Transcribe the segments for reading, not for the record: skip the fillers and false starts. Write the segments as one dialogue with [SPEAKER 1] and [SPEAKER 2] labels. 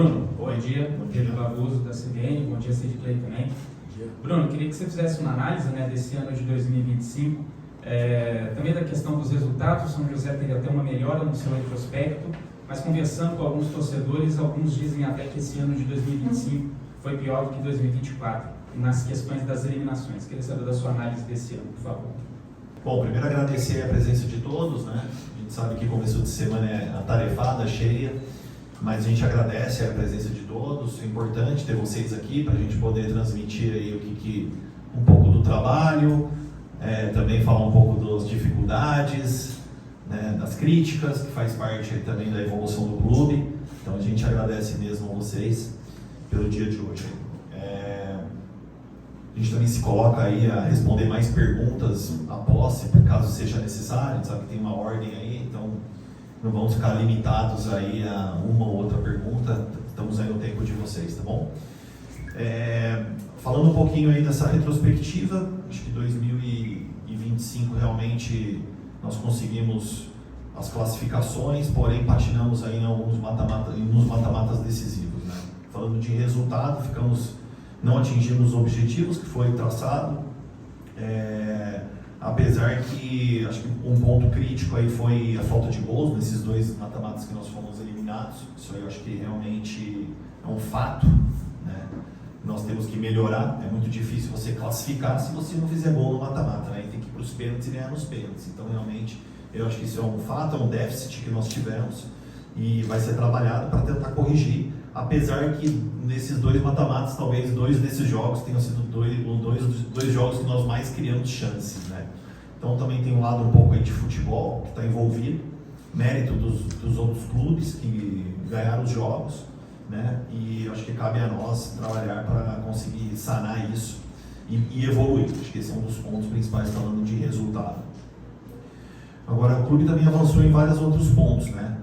[SPEAKER 1] Bruno, bom dia. Pedro Bavuso, da CBN. Bom dia, Sid Clay também.
[SPEAKER 2] Bom dia.
[SPEAKER 1] Bruno, queria que você fizesse uma análise, né, desse ano de 2025, também da questão dos resultados. São José teve até uma melhora no seu retrospecto, mas conversando com alguns torcedores, alguns dizem até que esse ano de 2025 foi pior do que 2024, nas questões das eliminações. Queria saber da sua análise desse ano, por favor.
[SPEAKER 2] Bom, primeiro agradecer a presença de todos, né? A gente sabe que começo de semana é atarefada, cheia, mas a gente agradece a presença de todos. É importante ter vocês aqui para a gente poder transmitir aí um pouco do trabalho, também falar um pouco das dificuldades, né, das críticas, que faz parte também da evolução do clube. Então a gente agradece mesmo a vocês pelo dia de hoje. A gente também se coloca aí a responder mais perguntas após, caso seja necessário. A gente sabe que tem uma ordem aí, então não vamos ficar limitados aí a uma ou outra pergunta. Estamos aí no tempo de vocês, tá bom? Falando um pouquinho aí dessa retrospectiva, acho que 2025 realmente nós conseguimos as classificações, porém patinamos aí nos mata-matas decisivos, né? Falando de resultado, não atingimos os objetivos que foi traçado, apesar que acho que um ponto crítico aí foi a falta de gols nesses dois mata-matas que nós fomos eliminados. Isso aí eu acho que realmente é um fato, né? Nós temos que melhorar. É muito difícil você classificar se você não fizer gol no mata-mata, né? E tem que ir para os pênaltis e ganhar nos pênaltis. Então realmente eu acho que isso é um fato, é um déficit que nós tivemos e vai ser trabalhado para tentar corrigir. Apesar que nesses dois mata-matas, talvez dois desses jogos tenham sido dois jogos que nós mais criamos chances, né? Então também tem um lado um pouco aí de futebol que está envolvido, mérito dos outros clubes que ganharam os jogos, né? E acho que cabe a nós trabalhar para conseguir sanar isso e evoluir. Acho que esse é um dos pontos principais falando de resultado. Agora, o clube também avançou em vários outros pontos, né?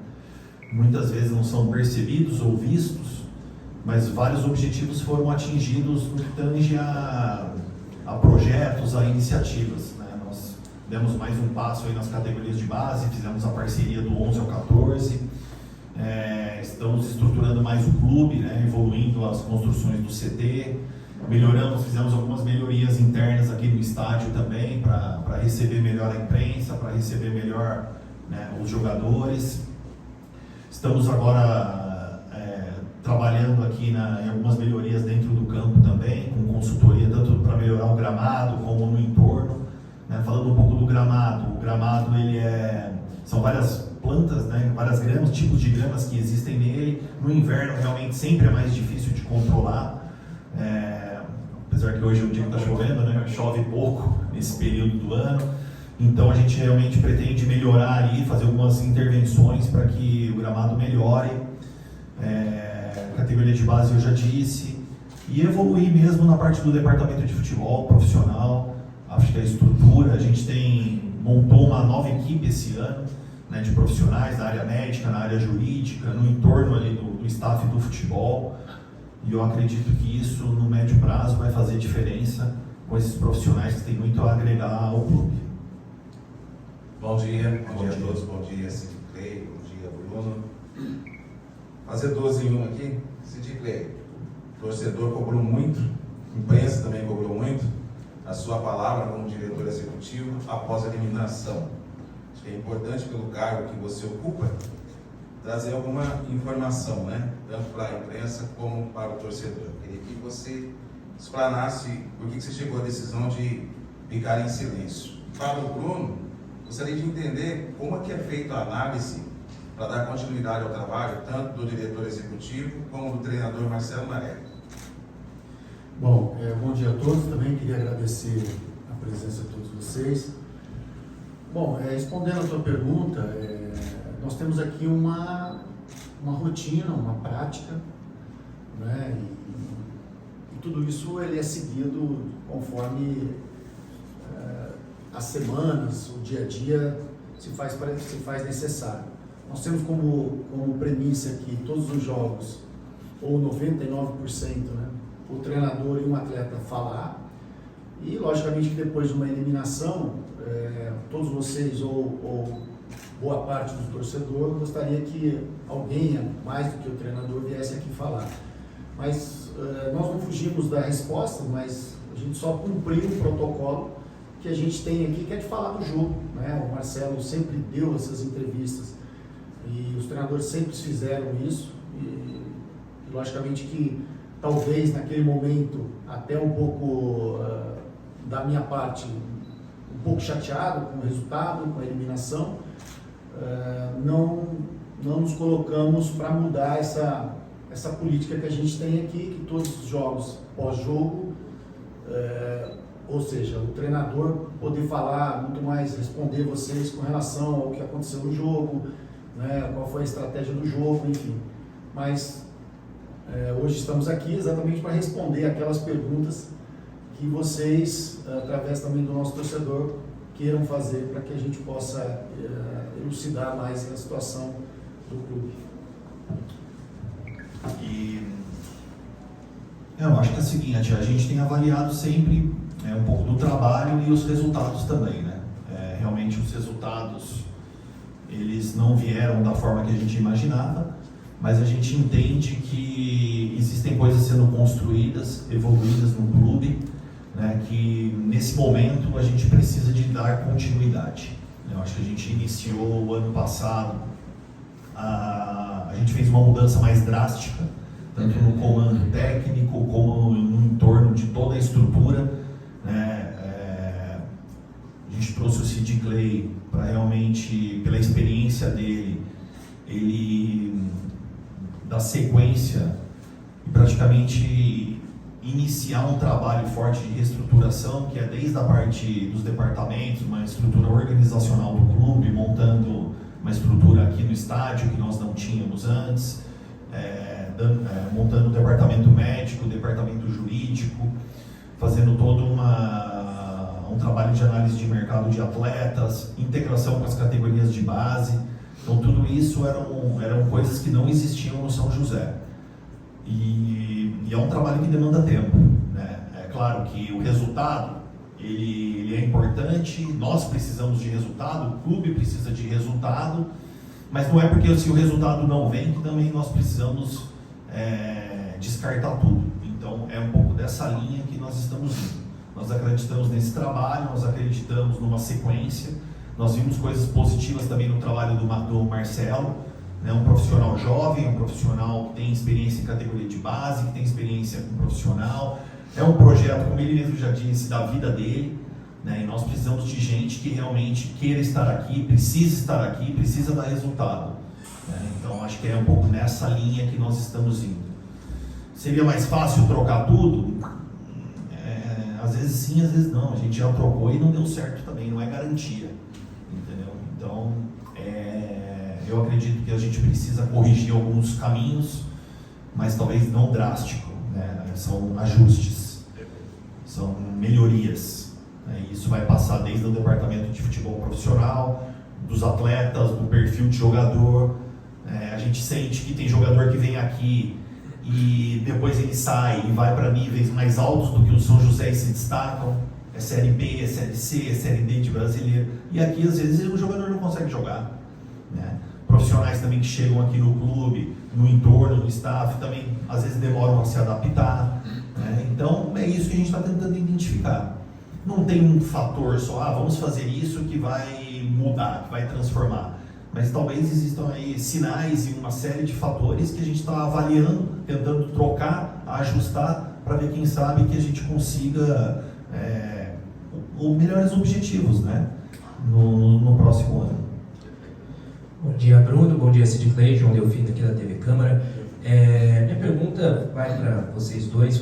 [SPEAKER 2] Muitas vezes não são percebidos ou vistos, mas vários objetivos foram atingidos no que tange a projetos, a iniciativas, né? Nós demos mais um passo aí nas categorias de base, fizemos a parceria do 11 ao 14, estamos estruturando mais o clube, né? Evoluindo as construções do CT, fizemos algumas melhorias internas aqui no estádio também, para receber melhor a imprensa, para receber melhor, né, os jogadores. Estamos agora trabalhando aqui em algumas melhorias dentro do campo também, com consultoria tanto para melhorar o gramado como no entorno, né? Falando um pouco do gramado, o gramado são várias plantas, né, várias gramas, tipos de gramas que existem nele. No inverno realmente sempre é mais difícil de controlar, apesar que hoje o dia está chovendo, né, chove pouco nesse período do ano. Então a gente realmente pretende melhorar ali, fazer algumas intervenções para que o gramado melhore. Categoria de base eu já disse, e evoluir mesmo na parte do departamento de futebol profissional. Acho que a estrutura, a gente montou uma nova equipe esse ano, né, de profissionais na área médica, na área jurídica, no entorno ali do staff do futebol, e eu acredito que isso no médio prazo vai fazer diferença com esses profissionais que têm muito a agregar ao clube.
[SPEAKER 3] Bom dia a todos, bom dia Sid Clay, bom dia Bruno. Fazer 12 em 1 aqui. Sid Clay, torcedor cobrou muito, imprensa também cobrou muito a sua palavra como diretor executivo após a eliminação. Acho que é importante pelo cargo que você ocupa trazer alguma informação, né? Tanto para a imprensa como para o torcedor. Queria que você explanasse por que você chegou à decisão de ficar em silêncio. Para o Bruno, gostaria de entender como é que é feita a análise para dar continuidade ao trabalho, tanto do diretor executivo como do treinador Marcelo Marelli.
[SPEAKER 4] Bom, bom dia a todos. Também queria agradecer a presença de todos vocês. Bom, respondendo a tua pergunta, nós temos aqui uma rotina, uma prática, né? E tudo isso ele é seguido conforme as semanas, o dia a dia se faz necessário. Nós temos como premissa que todos os jogos, ou 99%, né, o treinador e um atleta falar, e logicamente que depois de uma eliminação, todos vocês ou boa parte do torcedor, eu gostaria que alguém, mais do que o treinador, viesse aqui falar. Mas nós não fugimos da resposta, mas a gente só cumpriu o protocolo que a gente tem aqui, que é de falar do jogo, né? O Marcelo sempre deu essas entrevistas e os treinadores sempre fizeram isso e logicamente que talvez naquele momento até um pouco da minha parte um pouco chateado com o resultado, com a eliminação, não nos colocamos para mudar essa política que a gente tem aqui, que todos os jogos pós-jogo, ou seja, o treinador poder falar muito mais, responder vocês com relação ao que aconteceu no jogo, né, qual foi a estratégia do jogo, enfim. Mas hoje estamos aqui exatamente para responder aquelas perguntas que vocês, através também do nosso torcedor, queiram fazer para que a gente possa elucidar mais a situação do clube.
[SPEAKER 2] E eu acho que é o seguinte, a gente tem avaliado sempre um pouco do trabalho e os resultados também, né? Realmente os resultados, eles não vieram da forma que a gente imaginava, mas a gente entende que existem coisas sendo construídas, evoluídas no clube, né, que nesse momento a gente precisa de dar continuidade. Eu acho que a gente iniciou o ano passado, a gente fez uma mudança mais drástica, tanto no comando técnico como no entorno de toda a estrutura, né? A gente trouxe o Sid Clay para realmente, pela experiência dele, ele dar sequência e praticamente iniciar um trabalho forte de reestruturação, que é desde a parte dos departamentos, uma estrutura organizacional do clube, montando uma estrutura aqui no estádio que nós não tínhamos antes, montando o departamento médico, o departamento jurídico, fazendo todo um trabalho de análise de mercado de atletas, integração com as categorias de base. Então tudo isso eram coisas que não existiam no São José. E é um trabalho que demanda tempo, né? É claro que o resultado ele é importante, nós precisamos de resultado, o clube precisa de resultado, mas não é porque se o resultado não vem que também nós precisamos descartar tudo. Então é um pouco dessa linha que nós estamos indo. Nós acreditamos nesse trabalho, nós acreditamos numa sequência, nós vimos coisas positivas também no trabalho do Marcelo, né? Um profissional jovem, um profissional que tem experiência em categoria de base, que tem experiência com profissional. É um projeto, como ele mesmo já disse, da vida dele, né? E nós precisamos de gente que realmente queira estar aqui, precisa dar resultado, né? Então acho que é um pouco nessa linha que nós estamos indo. Seria mais fácil trocar tudo? Às vezes sim, às vezes não. A gente já trocou e não deu certo também, não é garantia, entendeu? Então eu acredito que a gente precisa corrigir alguns caminhos, mas talvez não drástico, né? São ajustes, são melhorias, né? Isso vai passar desde o departamento de futebol profissional, dos atletas, do perfil de jogador. A gente sente que tem jogador que vem aqui e depois ele sai e vai para níveis mais altos do que o São José e se destacam. É Série B, é Série C, é Série D de brasileiro. E aqui às vezes o jogador não consegue jogar, né? Profissionais também que chegam aqui no clube, no entorno, no staff, também às vezes demoram a se adaptar, né? Então é isso que a gente está tentando identificar. Não tem um fator só, vamos fazer isso que vai mudar, que vai transformar. Mas talvez existam aí sinais e uma série de fatores que a gente está avaliando, tentando trocar, ajustar, para ver quem sabe que a gente consiga melhores objetivos, né? No próximo ano.
[SPEAKER 5] Bom dia, Bruno. Bom dia, Sid Clay, João Delfino aqui da TV Câmara. Minha pergunta vai para vocês dois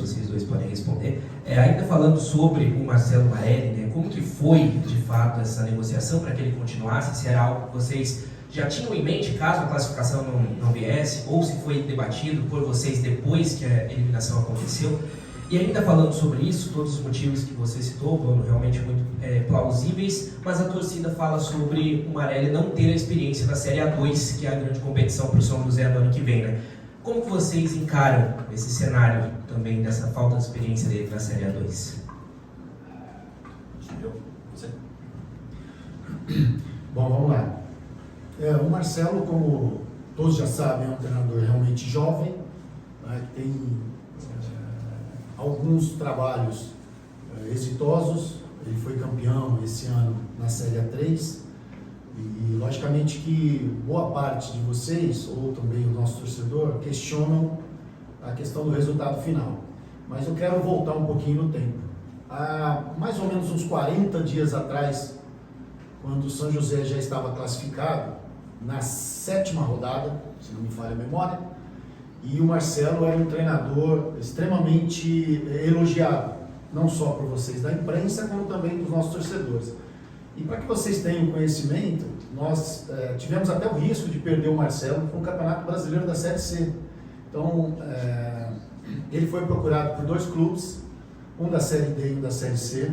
[SPEAKER 5] podem responder. Ainda falando sobre o Marcelo Marelli, né, como que foi de fato essa negociação para que ele continuasse? Se era algo que vocês já tinham em mente caso a classificação não viesse, ou se foi debatido por vocês depois que a eliminação aconteceu? E ainda falando sobre isso, todos os motivos que você citou, Bruno, realmente muito plausíveis, mas a torcida fala sobre o Marelli não ter a experiência da Série A2, que é a grande competição para o São José no ano que vem, né? Como que vocês encaram esse cenário também dessa falta de experiência dele na Série A2?
[SPEAKER 2] Você?
[SPEAKER 4] Bom, vamos lá. O Marcelo, como todos já sabem, é um treinador realmente jovem, né, que tem alguns trabalhos exitosos. Ele foi campeão esse ano na Série A3 e logicamente que boa parte de vocês, ou também o nosso torcedor, questionam a questão do resultado final. Mas eu quero voltar um pouquinho no tempo. Há mais ou menos uns 40 dias atrás, quando o São José já estava classificado, na 7ª rodada, se não me falha a memória, e o Marcelo era um treinador extremamente elogiado, não só por vocês da imprensa, como também dos nossos torcedores. E para que vocês tenham conhecimento, nós tivemos até o risco de perder o Marcelo para um Campeonato Brasileiro da Série C. Então, ele foi procurado por 2 clubes, um da Série D e um da Série C,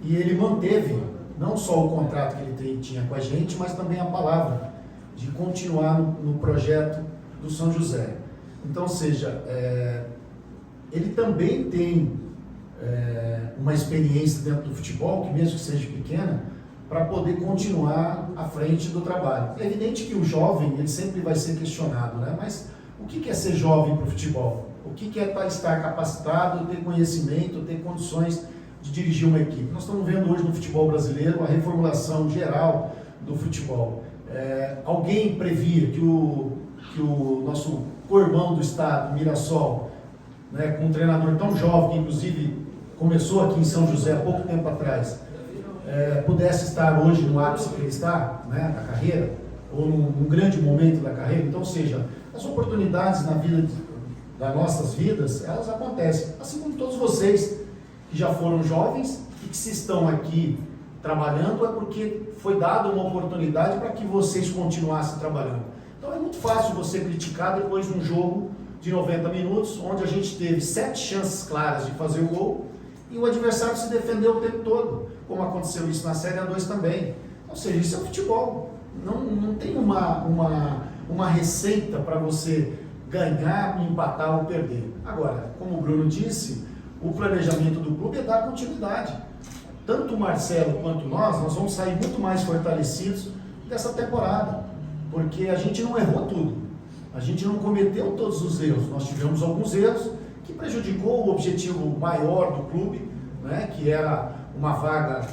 [SPEAKER 4] e ele manteve não só o contrato que ele tinha com a gente, mas também a palavra de continuar no projeto do São José. Então, ou seja, ele também tem uma experiência dentro do futebol, que mesmo que seja pequena, para poder continuar à frente do trabalho. É evidente que o jovem, ele sempre vai ser questionado, né? Mas o que é ser jovem para o futebol? O que é estar capacitado, ter conhecimento, ter condições de dirigir uma equipe? Nós estamos vendo hoje no futebol brasileiro a reformulação geral do futebol. Alguém previa que o nosso co-irmão do estado, Mirassol, né, com um treinador tão jovem, que inclusive começou aqui em São José há pouco tempo atrás, pudesse estar hoje no ápice que ele está, né, da carreira, ou num grande momento da carreira? Então, ou seja, as oportunidades na vida das nossas vidas, elas acontecem, assim como todos vocês que já foram jovens e que se estão aqui trabalhando, é porque foi dada uma oportunidade para que vocês continuassem trabalhando. Então é muito fácil você criticar depois de um jogo de 90 minutos, onde a gente teve 7 chances claras de fazer o gol e o adversário se defendeu o tempo todo, como aconteceu isso na Série A2 também. Ou seja, isso é futebol. Não tem uma receita para você ganhar, empatar ou perder. Agora, como o Bruno disse, o planejamento do clube é dar continuidade. Tanto o Marcelo quanto nós vamos sair muito mais fortalecidos dessa temporada, porque a gente não errou tudo, a gente não cometeu todos os erros, nós tivemos alguns erros que prejudicou o objetivo maior do clube, né, que era uma vaga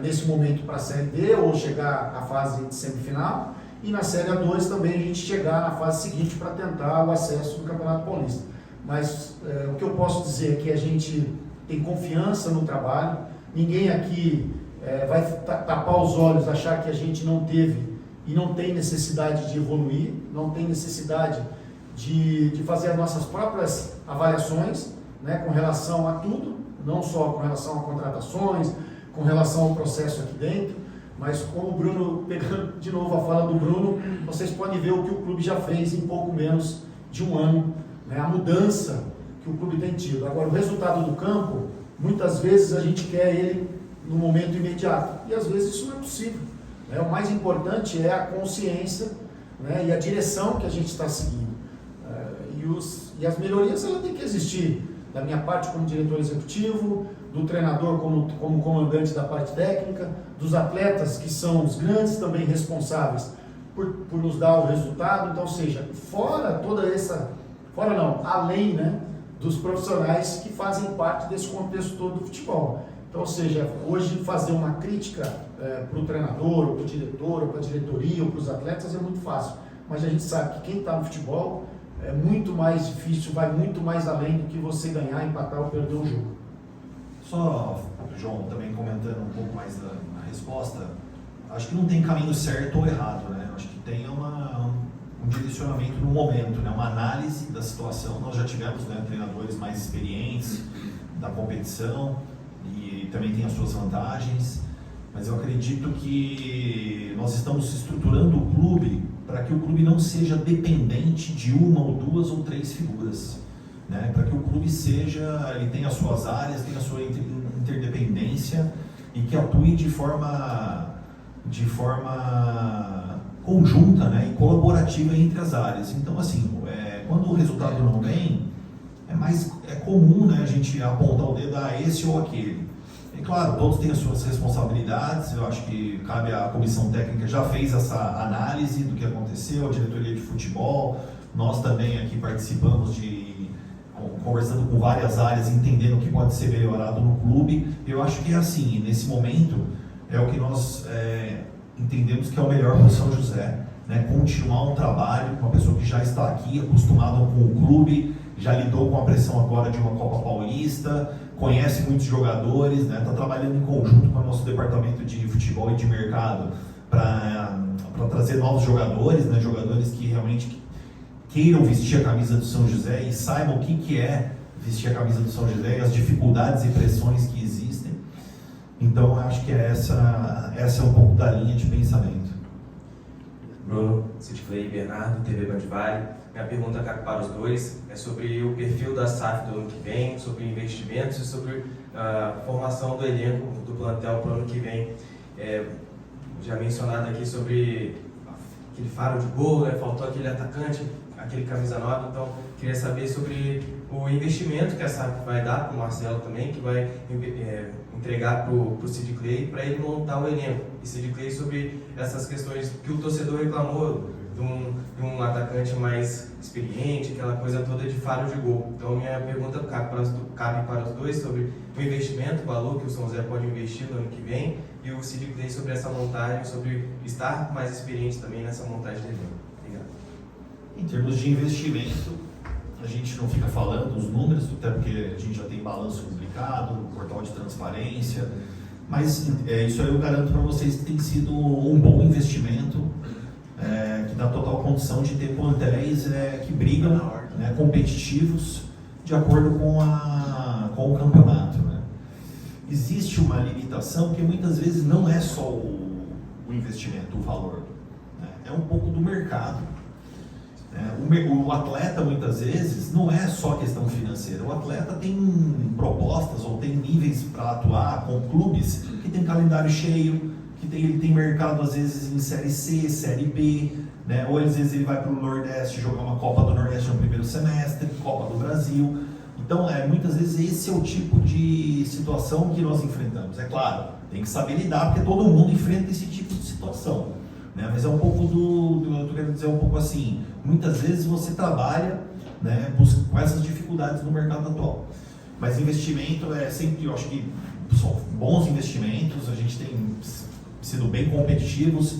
[SPEAKER 4] nesse momento para a Série D ou chegar à fase de semifinal, e na Série A2 também a gente chegar na fase seguinte para tentar o acesso do Campeonato Paulista. Mas o que eu posso dizer é que a gente tem confiança no trabalho, ninguém aqui vai tapar os olhos, achar que a gente não teve e não tem necessidade de evoluir, não tem necessidade de fazer as nossas próprias avaliações, né, com relação a tudo, não só com relação a contratações, com relação ao processo aqui dentro, mas como o Bruno, pegando de novo a fala do Bruno, vocês podem ver o que o clube já fez em pouco menos de um ano, né, a mudança que o clube tem tido. Agora, o resultado do campo, muitas vezes a gente quer ele no momento imediato, e às vezes isso não é possível. Né? O mais importante é a consciência, né, e a direção que a gente está seguindo. E as melhorias, elas têm que existir, da minha parte como diretor executivo, do treinador como comandante da parte técnica, dos atletas que são os grandes também responsáveis por nos dar o resultado. Então, ou seja, além, né, dos profissionais que fazem parte desse contexto todo do futebol. Então, ou seja, hoje fazer uma crítica para o treinador, ou para o diretor, ou para a diretoria, ou para os atletas é muito fácil, mas a gente sabe que quem está no futebol é muito mais difícil, vai muito mais além do que você ganhar, empatar ou perder um jogo.
[SPEAKER 2] Só, João, também comentando um pouco mais da resposta, acho que não tem caminho certo ou errado, né? Acho que tem um direcionamento no momento, né? Uma análise da situação. Nós já tivemos, né, treinadores mais experientes da competição e também tem as suas vantagens, mas eu acredito que nós estamos estruturando o clube para que o clube não seja dependente de uma ou duas ou três figuras, né? Para que o clube ele tenha as suas áreas, tenha a sua interdependência e que atue de forma conjunta, né, e colaborativa entre as áreas. Então, assim, quando o resultado não vem, é comum, né, a gente apontar o dedo a esse ou aquele. E claro, todos têm as suas responsabilidades, eu acho que cabe à comissão técnica, já fez essa análise do que aconteceu, a diretoria de futebol, nós também aqui participamos conversando com várias áreas, entendendo o que pode ser melhorado no clube. Eu acho que é assim, nesse momento é o que nós entendemos que é o melhor para o São José, né? Continuar um trabalho com uma pessoa que já está aqui, acostumada com o clube, já lidou com a pressão agora de uma Copa Paulista, conhece muitos jogadores, né? Está trabalhando em conjunto com o nosso departamento de futebol e de mercado para trazer novos jogadores, né? Jogadores que realmente queiram vestir a camisa do São José e saibam o que é vestir a camisa do São José e as dificuldades e pressões que existem. Então, acho que essa é um pouco da linha de pensamento.
[SPEAKER 5] Bruno, Sid Clay, Bernardo, TV Band Vale. Minha pergunta para os dois é sobre o perfil da SAF do ano que vem, sobre investimentos e sobre a formação do elenco do plantel para o ano que vem. Já mencionado aqui sobre aquele faro de gol, né? Faltou aquele atacante, aquele camisa 9, então queria saber sobre o investimento que a SAF vai dar para o Marcelo também, que vai entregar para o Sid Clay para ele montar o elenco. E Sid Clay sobre essas questões que o torcedor reclamou de um atacante mais experiente, aquela coisa toda de faro de gol. Então minha pergunta cabe para os dois sobre o investimento, o valor que o São José pode investir no ano que vem, e o Sid Clay sobre essa montagem, sobre estar mais experiente também nessa montagem do elenco. Obrigado.
[SPEAKER 2] Em termos de investimento, a gente não fica falando os números, até porque a gente já tem balanço publicado, portal de transparência, mas isso aí eu garanto para vocês que tem sido um bom investimento, que dá total condição de ter plantéis que brigam, né, competitivos, de acordo com o campeonato. Né? Existe uma limitação que muitas vezes não é só o investimento, o valor, né? É um pouco do mercado. O atleta, muitas vezes, não é só questão financeira. O atleta tem propostas ou tem níveis para atuar com clubes que tem calendário cheio, que ele tem mercado, às vezes, em Série C, Série B, né? Ou às vezes ele vai para o Nordeste jogar uma Copa do Nordeste no primeiro semestre, Copa do Brasil. Então, muitas vezes, esse é o tipo de situação que nós enfrentamos. É claro, tem que saber lidar, porque todo mundo enfrenta esse tipo de situação. Né? Mas é um pouco eu tô querendo dizer um pouco assim, muitas vezes você trabalha, né, com essas dificuldades no mercado atual. Mas investimento é sempre, eu acho que são bons investimentos, a gente tem sido bem competitivos.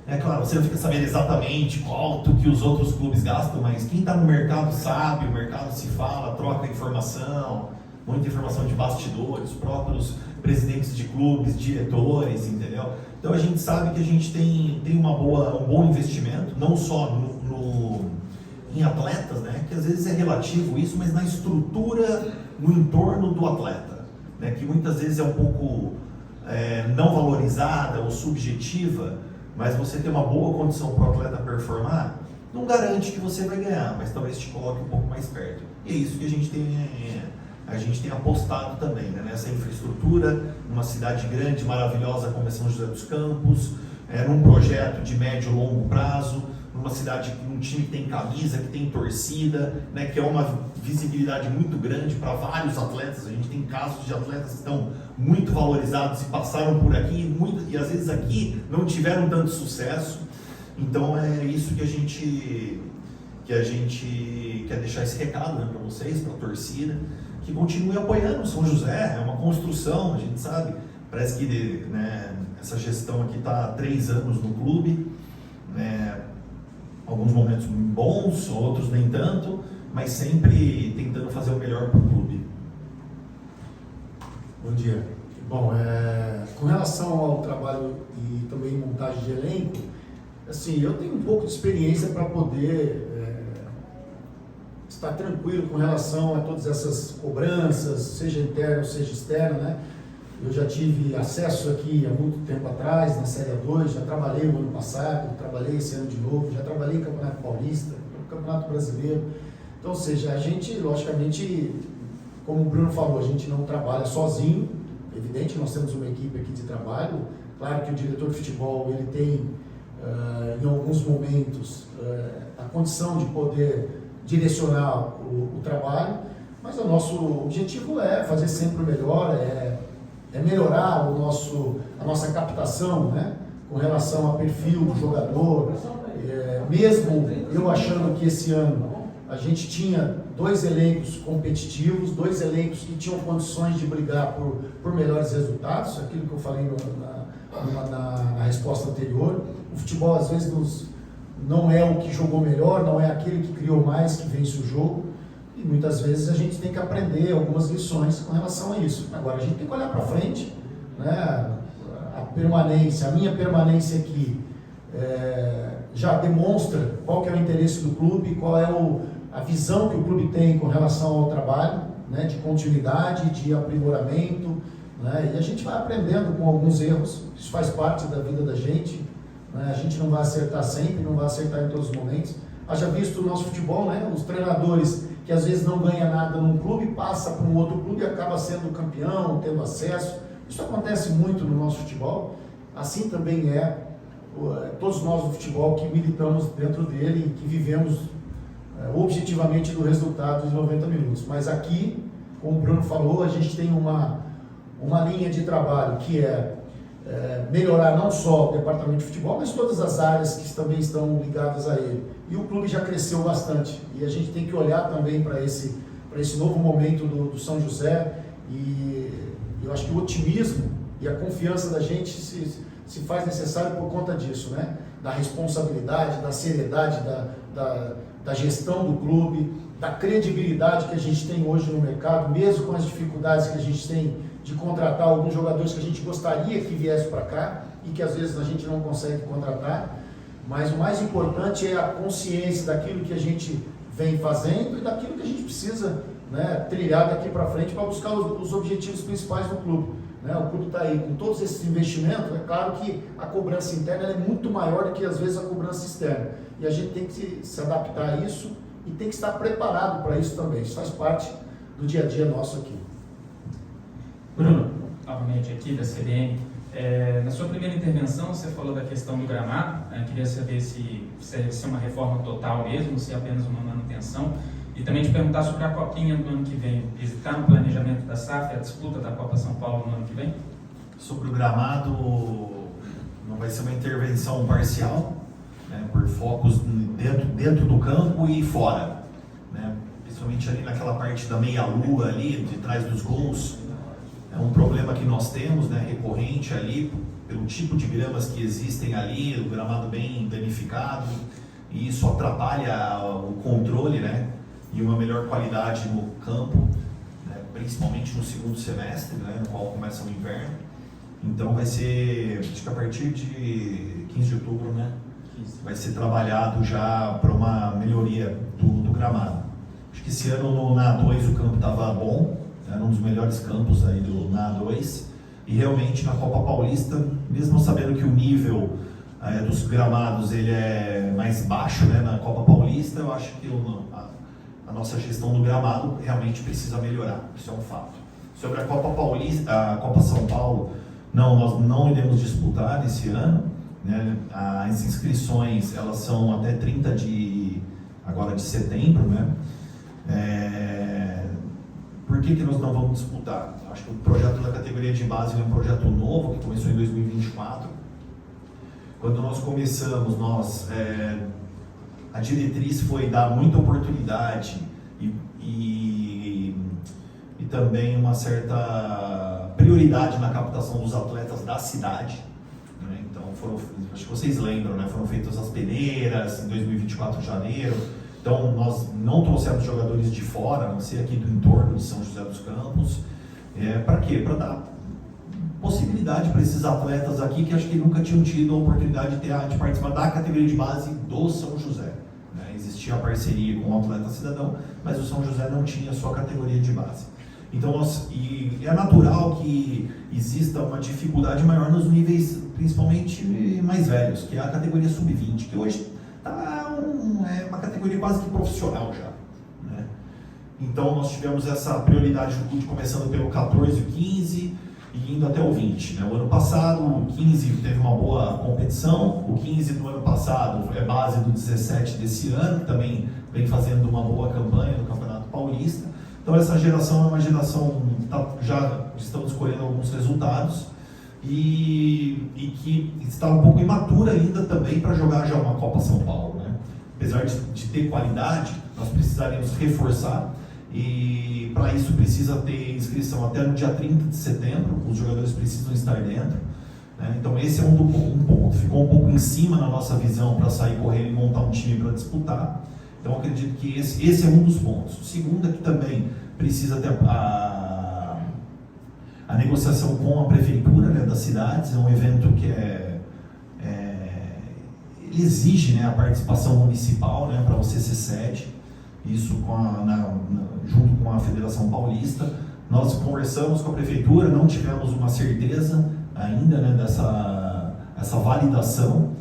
[SPEAKER 2] É claro, você não fica sabendo exatamente quanto que os outros clubes gastam, mas quem está no mercado sabe, o mercado se fala, troca informação, muita informação de bastidores, próprios presidentes de clubes, diretores, entendeu? Então a gente sabe que a gente tem um bom investimento, não só em atletas, né? Que às vezes é relativo isso, mas na estrutura, no entorno do atleta, né? Que muitas vezes é um pouco não valorizada ou subjetiva, mas você ter uma boa condição para o atleta performar, não garante que você vai ganhar, mas talvez te coloque um pouco mais perto. E é isso que a gente tem apostado também, né? Nessa infraestrutura, numa cidade grande, maravilhosa como é São José dos Campos, num projeto de médio e longo prazo, numa cidade, num time que tem camisa, que tem torcida, né? Que é uma visibilidade muito grande para vários atletas. A gente tem casos de atletas que estão muito valorizados e passaram por aqui, e às vezes aqui não tiveram tanto sucesso. Então é isso que a gente quer deixar esse recado, né, para vocês, para a torcida, que continue apoiando o São José. É uma construção, a gente sabe, parece que, né, essa gestão aqui está há 3 anos no clube, né, alguns momentos bons, outros nem tanto, mas sempre tentando fazer o melhor para o clube.
[SPEAKER 4] Bom dia. Bom, com relação ao trabalho e também montagem de elenco, assim, eu tenho um pouco de experiência para poder estar tranquilo com relação a todas essas cobranças, seja interna ou seja externa, né? Eu já tive acesso aqui há muito tempo atrás, na Série A2, já trabalhei no ano passado, trabalhei esse ano de novo, já trabalhei em Campeonato Paulista, Campeonato Brasileiro. Então, ou seja, a gente, logicamente, como o Bruno falou, a gente não trabalha sozinho, evidente, nós temos uma equipe aqui de trabalho. Claro que o diretor de futebol, ele tem, em alguns momentos, a condição de poder direcionar o trabalho, mas o nosso objetivo é fazer sempre o melhor, melhorar a nossa captação, né, com relação ao perfil do jogador. Mesmo eu achando que esse ano a gente tinha 2 elencos competitivos, 2 elencos que tinham condições de brigar por melhores resultados, aquilo que eu falei na resposta anterior. O futebol às vezes não é o que jogou melhor, não é aquele que criou mais que vence o jogo, e muitas vezes a gente tem que aprender algumas lições com relação a isso. Agora a gente tem que olhar para frente, né? A minha permanência aqui já demonstra qual que é o interesse do clube, qual é a visão que o clube tem com relação ao trabalho, né, de continuidade, de aprimoramento, né, e a gente vai aprendendo com alguns erros, isso faz parte da vida da gente, né, a gente não vai acertar sempre, não vai acertar em todos os momentos. Haja visto o nosso futebol, né, os treinadores que às vezes não ganham nada num clube, passa para um outro clube e acaba sendo campeão, tendo acesso. Isso acontece muito no nosso futebol, assim também todos nós do futebol que militamos dentro dele e que vivemos objetivamente do resultado de 90 minutos. Mas aqui, como o Bruno falou, a gente tem uma linha de trabalho que melhorar não só o departamento de futebol, mas todas as áreas que também estão ligadas a ele. E o clube já cresceu bastante e a gente tem que olhar também para esse novo momento do São José, e eu acho que o otimismo e a confiança da gente se faz necessário por conta disso, né? Da responsabilidade, da seriedade, da gestão do clube, da credibilidade que a gente tem hoje no mercado, mesmo com as dificuldades que a gente tem de contratar alguns jogadores que a gente gostaria que viessem para cá e que às vezes a gente não consegue contratar. Mas o mais importante é a consciência daquilo que a gente vem fazendo e daquilo que a gente precisa, né, trilhar daqui para frente para buscar os objetivos principais do clube. Né? O clube está aí com todos esses investimentos. É claro que a cobrança interna é muito maior do que às vezes a cobrança externa. E a gente tem que se adaptar a isso e tem que estar preparado para isso também. Isso faz parte do dia a dia nosso aqui.
[SPEAKER 1] Bruno, novamente aqui da CBN. Na sua primeira intervenção, você falou da questão do gramado. Queria saber se deve ser uma reforma total mesmo, se é apenas uma manutenção. E também te perguntar sobre a Copinha do ano que vem. Está no planejamento da SAF a disputa da Copa São Paulo no ano que vem?
[SPEAKER 2] Sobre o gramado, não vai ser uma intervenção parcial, né, por focos dentro do campo e fora, né, principalmente ali naquela parte da meia-lua ali, de trás dos gols. É um problema que nós temos, né, recorrente ali, pelo tipo de gramas que existem ali, o gramado bem danificado, e isso atrapalha o controle, né, e uma melhor qualidade no campo, né, principalmente no segundo semestre, né, no qual começa o inverno. Então vai ser, acho que a partir de 15 de outubro, né, vai ser trabalhado já para uma melhoria do gramado. Acho que esse ano na A2 o campo estava bom, era um dos melhores campos aí na A2, e realmente na Copa Paulista, mesmo sabendo que o nível dos gramados ele é mais baixo, né, na Copa Paulista, eu acho que a nossa gestão do gramado realmente precisa melhorar, isso é um fato. Sobre a Copa Paulista, a Copa São Paulo, não, nós não iremos disputar esse ano, né, as inscrições elas são até 30 de setembro, né? Por que nós não vamos disputar? Acho que o projeto da categoria de base é um projeto novo, que começou em 2024. Quando nós começamos, a diretriz foi dar muita oportunidade e também uma certa prioridade na captação dos atletas da cidade. Né? Então, acho que vocês lembram, né? Foram feitas as peneiras em 2024 de janeiro. Então, nós não trouxemos jogadores de fora, a não ser aqui do entorno de São José dos Campos. Para quê? Para dar possibilidade para esses atletas aqui que acho que nunca tinham tido a oportunidade de participar da categoria de base do São José. Né? Existia a parceria com o Atleta Cidadão, mas o São José não tinha a sua categoria de base. Então, é natural que exista uma dificuldade maior nos níveis, principalmente mais velhos, que é a categoria sub-20, que hoje é uma categoria quase que profissional já, né? Então nós tivemos essa prioridade do clube começando pelo 14 e o 15 e indo até o 20, né? O ano passado o 15 teve uma boa competição, o 15 do ano passado é base do 17 desse ano, que também vem fazendo uma boa campanha no Campeonato Paulista, Então essa geração é uma geração, já estamos colhendo alguns resultados, e que está um pouco imatura ainda também para jogar já uma Copa São Paulo, né? Apesar de ter qualidade, nós precisaremos reforçar, e para isso precisa ter inscrição até no dia 30 de setembro, os jogadores precisam estar dentro, né? Então esse é um ponto, ficou um pouco em cima na nossa visão para sair correndo e montar um time para disputar. Então eu acredito que esse é um dos pontos. O segundo é que também precisa ter a negociação com a prefeitura, né, das cidades. É um evento que ele exige, né, a participação municipal, né, para você ser sede, isso junto com a Federação Paulista. Nós conversamos com a prefeitura, não tivemos uma certeza ainda, né, essa validação,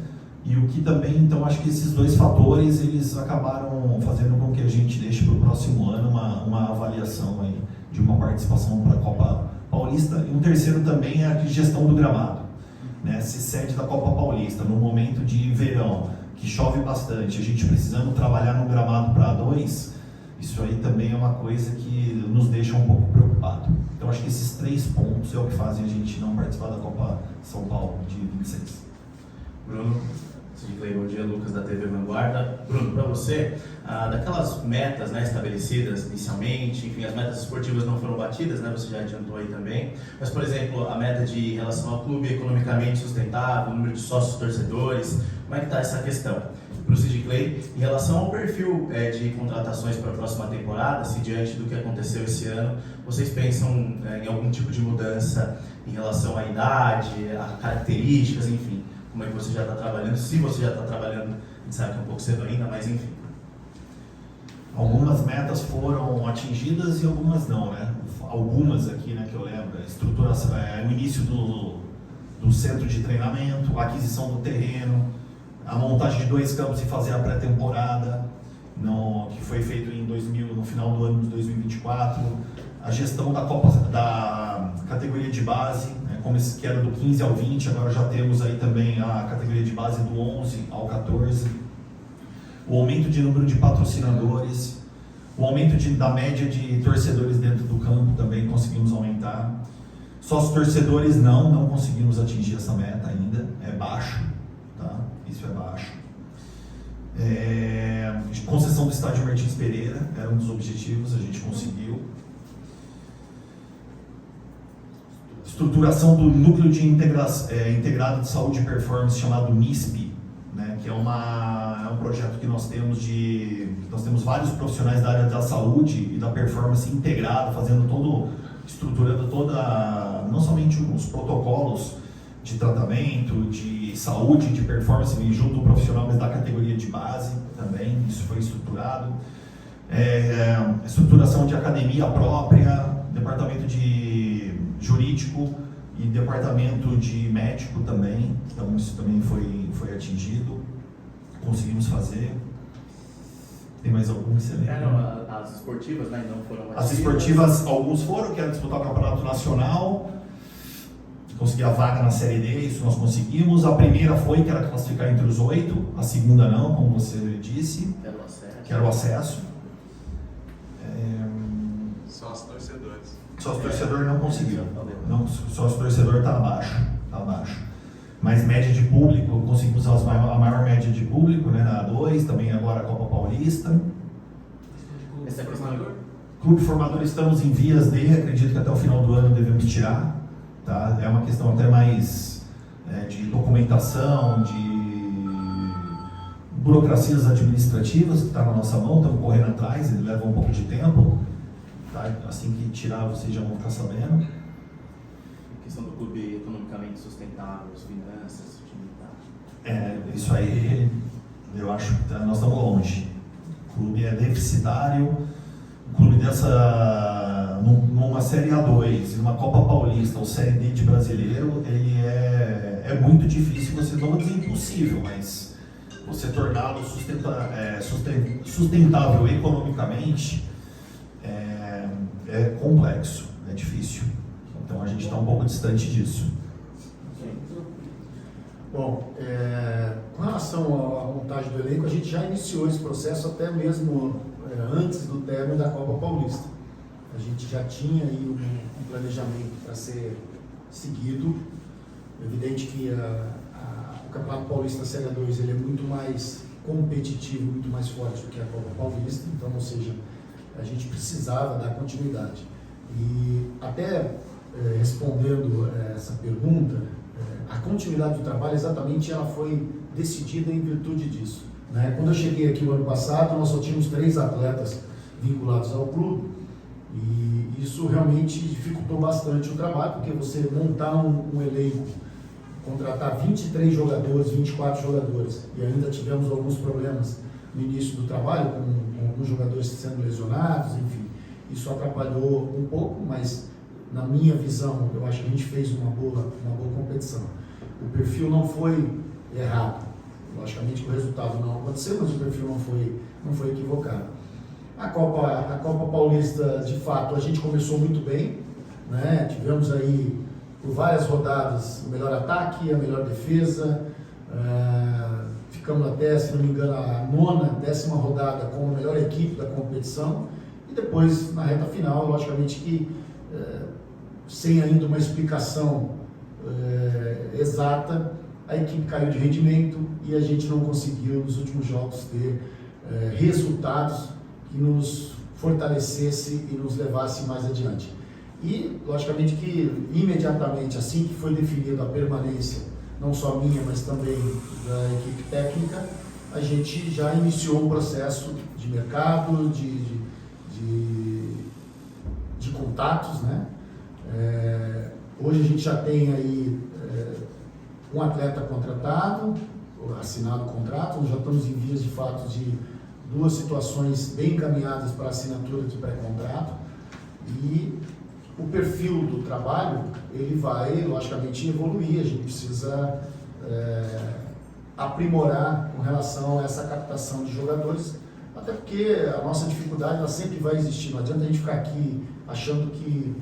[SPEAKER 2] e o que também, então, acho que esses dois fatores, eles acabaram fazendo com que a gente deixe para o próximo ano uma avaliação aí de uma participação para a Copa Paulista. E um terceiro também é a gestão do gramado, né? Se sede da Copa Paulista no momento de verão, que chove bastante, a gente precisando trabalhar no gramado para A2, isso aí também é uma coisa que nos deixa um pouco preocupado. Então acho que esses 3 pontos é o que fazem a gente não participar da Copa São Paulo de 26.
[SPEAKER 6] Bruno, Sid Clay, bom dia. Lucas da TV Vanguarda. Bruno, para você, daquelas metas, né, estabelecidas inicialmente, enfim, as metas esportivas não foram batidas, né, você já adiantou aí também, mas, por exemplo, a meta de relação ao clube economicamente sustentável, o número de sócios torcedores, como é que está essa questão? Para o Sid Clay, em relação ao perfil de contratações para a próxima temporada, se diante do que aconteceu esse ano, vocês pensam em algum tipo de mudança em relação à idade, a características, enfim, como é que você já está trabalhando, se você já está trabalhando, a gente sabe que é um pouco cedo ainda, mas enfim.
[SPEAKER 2] Algumas metas foram atingidas e algumas não, né? Algumas aqui, né, que eu lembro, a estruturação, o início do centro de treinamento, a aquisição do terreno, a montagem de 2 campos e fazer a pré-temporada, que foi feito no final do ano de 2024, a gestão da categoria de base, né, como que era do 15 ao 20, agora já temos aí também a categoria de base do 11 ao 14, o aumento de número de patrocinadores, o aumento da média de torcedores dentro do campo também conseguimos aumentar. Sócios torcedores não conseguimos atingir essa meta ainda, é baixo, tá? Isso é baixo. Concessão do estádio Martins Pereira era um dos objetivos, a gente conseguiu. Estruturação do núcleo de integrado de saúde e performance chamado NISP, né, que é um projeto que nós temos vários profissionais da área da saúde e da performance integrado, estruturando não somente os protocolos de tratamento, de saúde, de performance junto do profissional, mas da categoria de base também, isso foi estruturado. Estruturação de academia própria, departamento de jurídico e departamento de médico também, então isso também foi atingido, conseguimos fazer. Tem mais algum que você lembra?
[SPEAKER 6] As esportivas, né, não foram batidas.
[SPEAKER 2] As esportivas, alguns foram, que era disputar o campeonato nacional, conseguir a vaga na Série D, isso nós conseguimos. A primeira foi, que era classificar entre os 8, a segunda não, como você disse, que era o acesso.
[SPEAKER 3] Sócio torcedores.
[SPEAKER 2] Sócio torcedor não conseguiu. Sócio torcedor está abaixo. Mas média de público, conseguimos a maior média de público, né, na A2, também agora a Copa Paulista.
[SPEAKER 6] Esse é formador?
[SPEAKER 2] Clube formador estamos em vias acredito que até o final do ano devemos tirar. Tá? É uma questão até mais de documentação, de burocracias administrativas que está na nossa mão, estamos correndo atrás, ele leva um pouco de tempo. Tá? Assim que tirar, vocês já vão ficar sabendo.
[SPEAKER 6] A questão do clube economicamente sustentável, as finanças, o time tá.
[SPEAKER 2] Isso aí, eu acho que nós estamos longe. O clube é deficitário, o clube numa Série A2, numa Copa Paulista ou Série D de brasileiro, ele é muito difícil, você não dizer impossível, mas você torná-lo sustentável economicamente é complexo, é difícil. Então a gente está um pouco distante disso.
[SPEAKER 4] Bom, com relação à montagem do elenco, a gente já iniciou esse processo até mesmo antes do término da Copa Paulista. A gente já tinha aí um planejamento para ser seguido. É evidente que o Campeonato Paulista Série 2 ele é muito mais competitivo, muito mais forte do que a Copa Paulista, então, ou seja, a gente precisava dar continuidade. E até respondendo essa pergunta, a continuidade do trabalho exatamente ela foi decidida em virtude disso, né? Quando eu cheguei aqui no ano passado, nós só tínhamos 3 atletas vinculados ao clube e isso realmente dificultou bastante o trabalho, porque você montar um elenco, contratar 23 jogadores, 24 jogadores, e ainda tivemos alguns problemas no início do trabalho, com alguns jogadores sendo lesionados, enfim, isso atrapalhou um pouco, mas na minha visão, eu acho que a gente fez uma boa competição. O perfil não foi errado, logicamente que o resultado não aconteceu, mas o perfil não foi equivocado. A Copa Paulista, de fato, a gente começou muito bem, né? Tivemos aí, por várias rodadas, o melhor ataque, a melhor defesa, ficamos até, se não me engano, a 9ª, 10ª rodada como a melhor equipe da competição, e depois, na reta final, logicamente que, sem ainda uma explicação exata, a equipe caiu de rendimento e a gente não conseguiu, nos últimos jogos, ter resultados que nos fortalecesse e nos levasse mais adiante. E, logicamente, que imediatamente, assim que foi definida a permanência, não só minha, mas também da equipe técnica, a gente já iniciou um processo de mercado, de contatos, né? Hoje a gente já tem aí um atleta contratado, assinado o contrato, nós já estamos em vias de fato de 2 situações bem encaminhadas para assinatura de pré-contrato, e o perfil do trabalho ele vai logicamente evoluir, a gente precisa aprimorar com relação a essa captação de jogadores, até porque a nossa dificuldade ela sempre vai existir, não adianta a gente ficar aqui achando que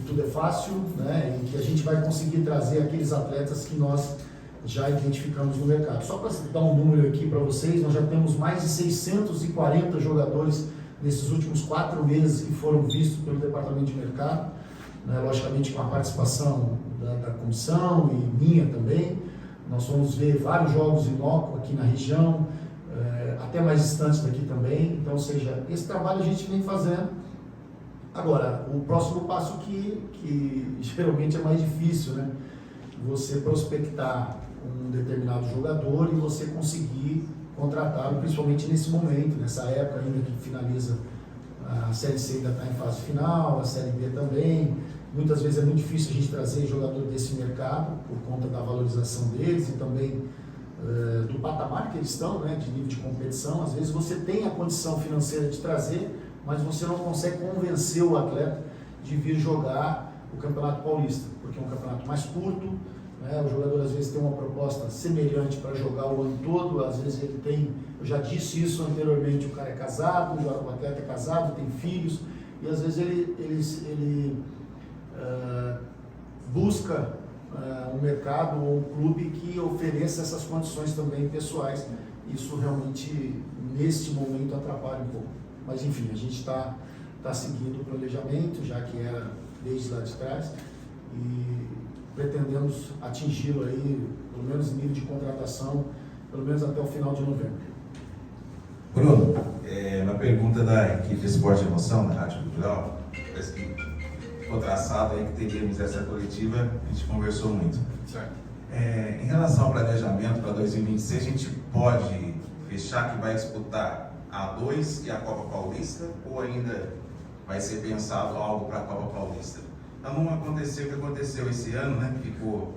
[SPEAKER 4] tudo é fácil, né, e que a gente vai conseguir trazer aqueles atletas que nós já identificamos no mercado. Só para dar um número aqui para vocês, nós já temos mais de 640 jogadores nesses últimos 4 meses que foram vistos pelo Departamento de Mercado, né, logicamente com a participação da comissão e minha também. Nós fomos ver vários jogos em loco aqui na região, até mais distantes daqui também. Então, ou seja, esse trabalho a gente vem fazendo. Agora, o próximo passo que geralmente é mais difícil, né? Você prospectar um determinado jogador e você conseguir contratá-lo, principalmente nesse momento, nessa época ainda que finaliza a Série C, ainda está em fase final, a Série B também. Muitas vezes é muito difícil a gente trazer jogador desse mercado por conta da valorização deles e também do patamar que eles estão, né, de nível de competição. Às vezes você tem a condição financeira de trazer, mas você não consegue convencer o atleta de vir jogar o Campeonato Paulista, porque é um campeonato mais curto, né? O jogador às vezes tem uma proposta semelhante para jogar o ano todo, às vezes ele tem, eu já disse isso anteriormente, o cara é casado, o atleta é casado, tem filhos, e às vezes ele busca um mercado ou um clube que ofereça essas condições também pessoais. Isso realmente, neste momento, atrapalha um pouco. Mas, enfim, a gente está seguindo o planejamento, já que era desde lá de trás, e pretendemos atingi-lo aí, pelo menos em nível de contratação, pelo menos até o final de novembro.
[SPEAKER 3] Bruno, uma pergunta da equipe Esporte e Emoção, da Rádio Cultural, parece que ficou traçado aí que teríamos essa coletiva, a gente conversou muito.
[SPEAKER 6] Certo.
[SPEAKER 3] Em relação ao planejamento para 2026, a gente pode fechar que vai disputar a A2 e a Copa Paulista, ou ainda vai ser pensado algo para a Copa Paulista? Então não aconteceu o que aconteceu esse ano, né? Ficou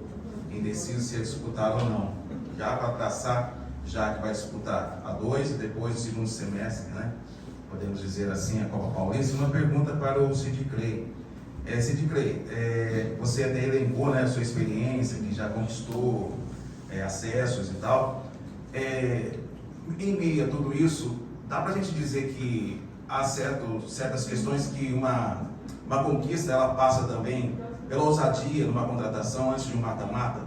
[SPEAKER 3] indeciso se ia disputar ou não. Já para traçar, já que vai disputar a A2 e depois o segundo semestre, né? Podemos dizer assim, a Copa Paulista. Uma pergunta para o Sid Clay. Sid Clay, você até elencou, né, a sua experiência, que já conquistou acessos e tal. Em meio a tudo isso, dá para a gente dizer que há certas questões que uma conquista ela passa também pela ousadia numa contratação antes de um mata-mata?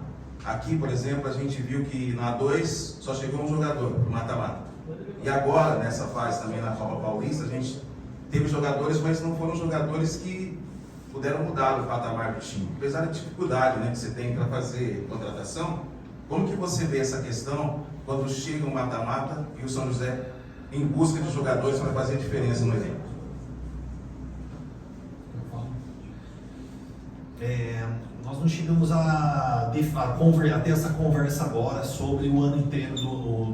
[SPEAKER 3] Aqui, por exemplo, a gente viu que na A2 só chegou um jogador para o mata-mata. E agora, nessa fase também na Copa Paulista, a gente teve jogadores, mas não foram jogadores que puderam mudar o patamar do time. Apesar da dificuldade, né, que você tem para fazer contratação, como que você vê essa questão quando chega um mata-mata e o São José em busca de jogadores para fazer diferença no elenco?
[SPEAKER 2] Nós não chegamos a ter essa conversa agora sobre o ano inteiro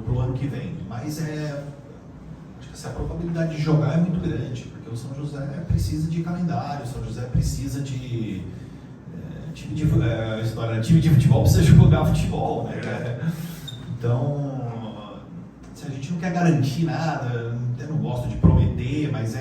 [SPEAKER 2] para o ano que vem, mas acho que a probabilidade de jogar é muito grande, porque o São José precisa de calendário, o São José precisa de time de futebol precisa jogar futebol, né? Então, se a gente não quer garantir nada, eu não gosto de prometer, mas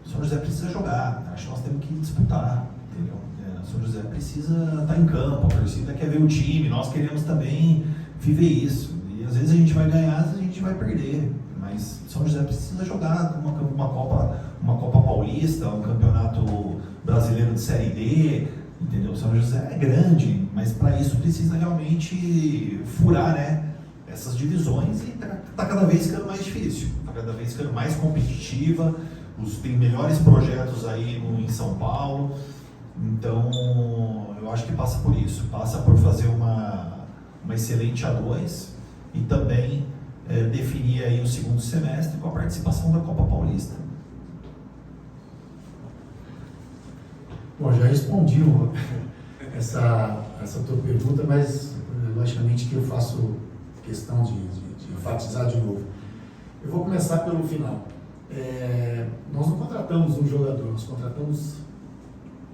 [SPEAKER 2] o São José precisa jogar, acho que nós temos que disputar, entendeu? O São José precisa estar em campo, a torcida quer ver o time, nós queremos também viver isso, e às vezes a gente vai ganhar, às vezes a gente vai perder, mas o São José precisa jogar uma Copa Paulista, um campeonato brasileiro de Série D, entendeu? O São José é grande, mas para isso precisa realmente furar, né, essas divisões, e está cada vez ficando mais difícil, está cada vez ficando mais competitiva, tem melhores projetos aí em São Paulo, então eu acho que passa por isso, passa por fazer uma excelente A2 e também definir aí o segundo semestre com a participação da Copa Paulista.
[SPEAKER 4] Bom, já respondi essa tua pergunta, mas logicamente que eu faço questão de enfatizar de novo. Eu vou começar pelo final. Nós não contratamos um jogador, nós contratamos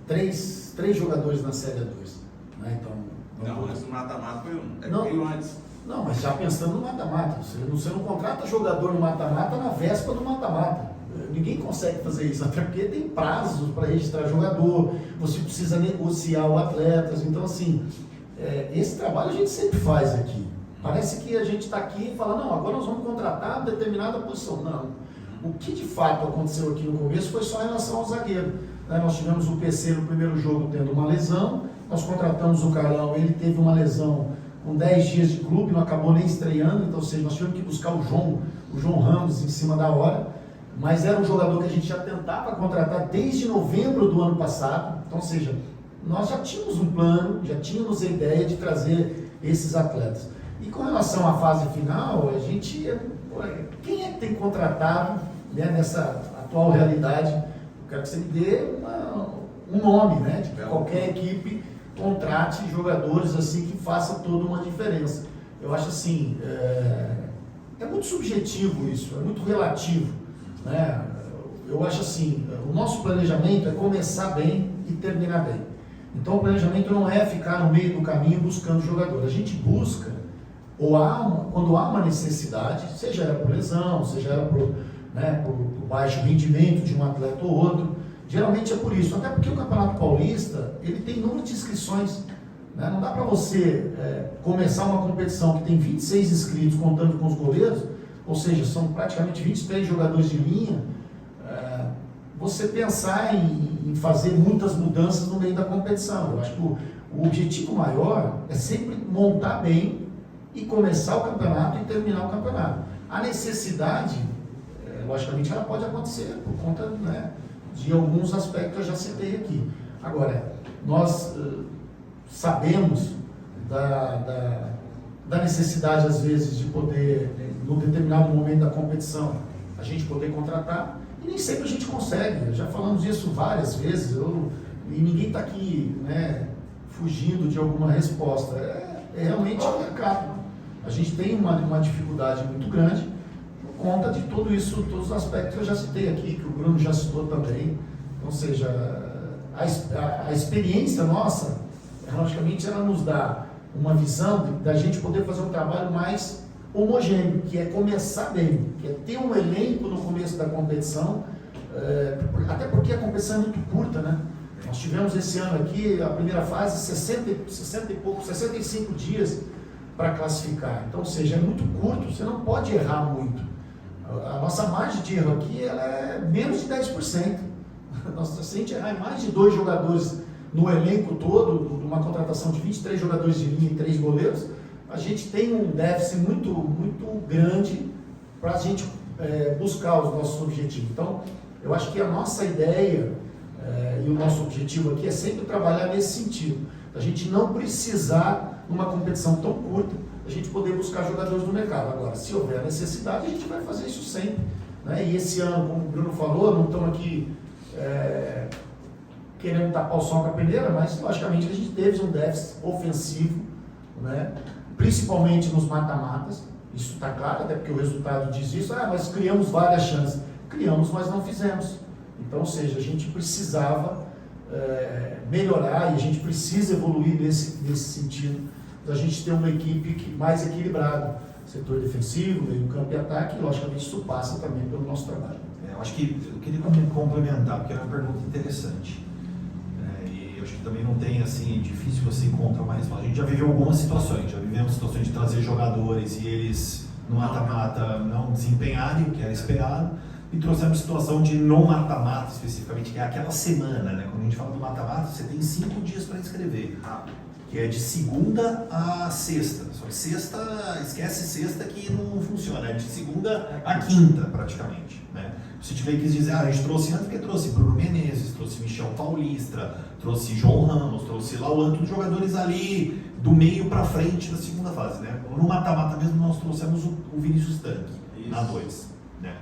[SPEAKER 4] três jogadores na Série A2. Né? Então,
[SPEAKER 3] Não, antes do mata-mata foi um.
[SPEAKER 4] Não.
[SPEAKER 3] Veio antes.
[SPEAKER 4] Não, mas já pensando no mata-mata. Você não contrata jogador no mata-mata na véspera do mata-mata. Ninguém consegue fazer isso, até porque tem prazos para registrar jogador, você precisa negociar o atleta. Então, assim, esse trabalho a gente sempre faz aqui. Parece que a gente está aqui e fala, não, agora nós vamos contratar determinada posição. Não. O que de fato aconteceu aqui no começo foi só em relação ao zagueiro. Nós tivemos o PC no primeiro jogo tendo uma lesão, nós contratamos o Carlão, ele teve uma lesão com 10 dias de clube, não acabou nem estreando, então, ou seja, nós tivemos que buscar o João Ramos em cima da hora, mas era um jogador que a gente já tentava contratar desde novembro do ano passado, então, ou seja, nós já tínhamos um plano, já tínhamos a ideia de trazer esses atletas. E com relação à fase final, a gente, quem é que tem contratado, né, nessa atual realidade? Eu quero que você me dê um nome, né, de que qualquer equipe contrate jogadores assim que faça toda uma diferença. Eu acho assim, é muito subjetivo isso, é muito relativo, né? Eu acho assim, o nosso planejamento é começar bem e terminar bem. Então o planejamento não é ficar no meio do caminho buscando jogador. A gente busca, quando há uma necessidade, seja ela por lesão, seja ela por baixo rendimento de um atleta ou outro, geralmente é por isso, até porque o Campeonato Paulista, ele tem número de inscrições, né? Não dá para você começar uma competição que tem 26 inscritos contando com os goleiros, ou seja, são praticamente 23 jogadores de linha, você pensar em fazer muitas mudanças no meio da competição. Eu acho que o objetivo maior é sempre montar bem e começar o campeonato e terminar o campeonato. A necessidade, logicamente, ela pode acontecer por conta, né, de alguns aspectos que eu já citei aqui. Agora, nós sabemos da necessidade, às vezes, de poder, num determinado momento da competição, a gente poder contratar, e nem sempre a gente consegue. Já falamos isso várias vezes, e ninguém está aqui, né, fugindo de alguma resposta. É realmente o mercado. A gente tem uma dificuldade muito grande por conta de tudo isso, todos os aspectos que eu já citei aqui, que o Bruno já citou também. Ou seja, a experiência nossa, logicamente, ela nos dá uma visão da gente poder fazer um trabalho mais homogêneo, que é começar bem, que é ter um elenco no começo da competição, até porque a competição é muito curta, né? Nós tivemos esse ano aqui, a primeira fase, 65 dias para classificar. Então, ou seja, é muito curto, você não pode errar muito. A nossa margem de erro aqui ela é menos de 10%. Se a gente errar mais de 2 jogadores no elenco todo, numa contratação de 23 jogadores de linha e 3 goleiros, a gente tem um déficit muito, muito grande para a gente buscar os nossos objetivos. Então, Eu acho que a nossa ideia e o nosso objetivo aqui é sempre trabalhar nesse sentido. A gente não precisar, numa competição tão curta, a gente poder buscar jogadores no mercado. Agora, se houver necessidade, a gente vai fazer isso sempre. Né? E esse ano, como o Bruno falou, não estamos aqui querendo tapar o sol com a peneira, mas logicamente a gente teve um déficit ofensivo, né? Principalmente nos mata-matas. Isso está claro, até porque o resultado diz isso. Nós criamos várias chances. Criamos, mas não fizemos. Então, ou seja, a gente precisava melhorar e a gente precisa evoluir nesse sentido, da gente ter uma equipe mais equilibrada, setor defensivo, meio campo e ataque, e logicamente isso passa também pelo nosso trabalho.
[SPEAKER 2] Eu acho que eu queria complementar, porque é uma pergunta interessante. E eu acho que também não tem, assim, é difícil você encontrar uma resposta. A gente já viveu algumas situações, já vivemos situações de trazer jogadores e eles no mata-mata não desempenharem o que era esperado, e trouxemos situação de no mata-mata especificamente, que é aquela semana, né? Quando a gente fala do mata-mata, você tem 5 dias para inscrever, que é de segunda a sexta. Só que sexta, esquece sexta que não funciona, é de segunda a quinta praticamente, né? Se tiver que dizer, a gente trouxe antes, porque trouxe Bruno Menezes, trouxe Michel Paulista, trouxe João Ramos, trouxe Lauan, todos jogadores ali do meio para frente da segunda fase, né? No mata-mata mesmo nós trouxemos o Vinícius Tanque, na 2, né?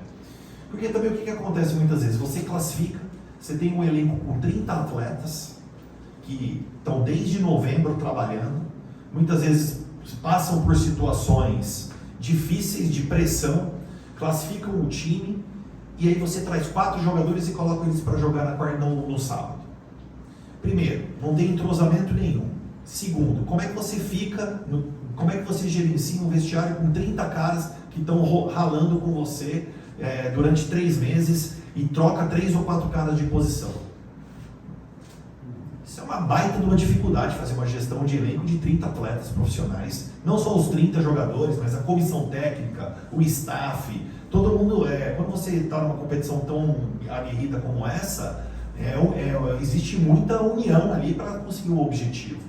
[SPEAKER 2] Porque também o que acontece muitas vezes? Você classifica, você tem um elenco com 30 atletas que estão desde novembro trabalhando, muitas vezes passam por situações difíceis de pressão, classificam o time e aí você traz 4 jogadores e coloca eles para jogar no sábado. Primeiro, não tem entrosamento nenhum. Segundo, como é que você como é que você gerencia um vestiário com 30 caras que estão ralando com você durante 3 meses e troca 3 ou 4 caras de posição? Isso é uma baita de uma dificuldade, fazer uma gestão de elenco de 30 atletas profissionais, não só os 30 jogadores, mas a comissão técnica, o staff, todo mundo. Quando você está numa competição tão aguerrida como essa, existe muita união ali para conseguir o objetivo.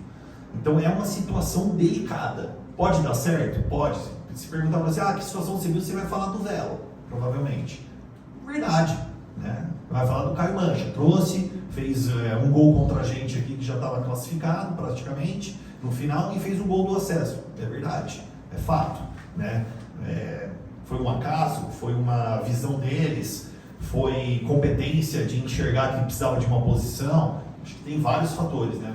[SPEAKER 2] Então é uma situação delicada. Pode dar certo? Pode. Se perguntar para você, que situação você viu, você vai falar do Velo, provavelmente. Verdade, né? Vai falar do Caio Mancha, fez um gol contra a gente aqui que já estava classificado praticamente no final e fez o gol do acesso. É verdade, é fato, né? Foi um acaso, foi uma visão deles, foi competência de enxergar que precisava de uma posição. Acho que tem vários fatores, né?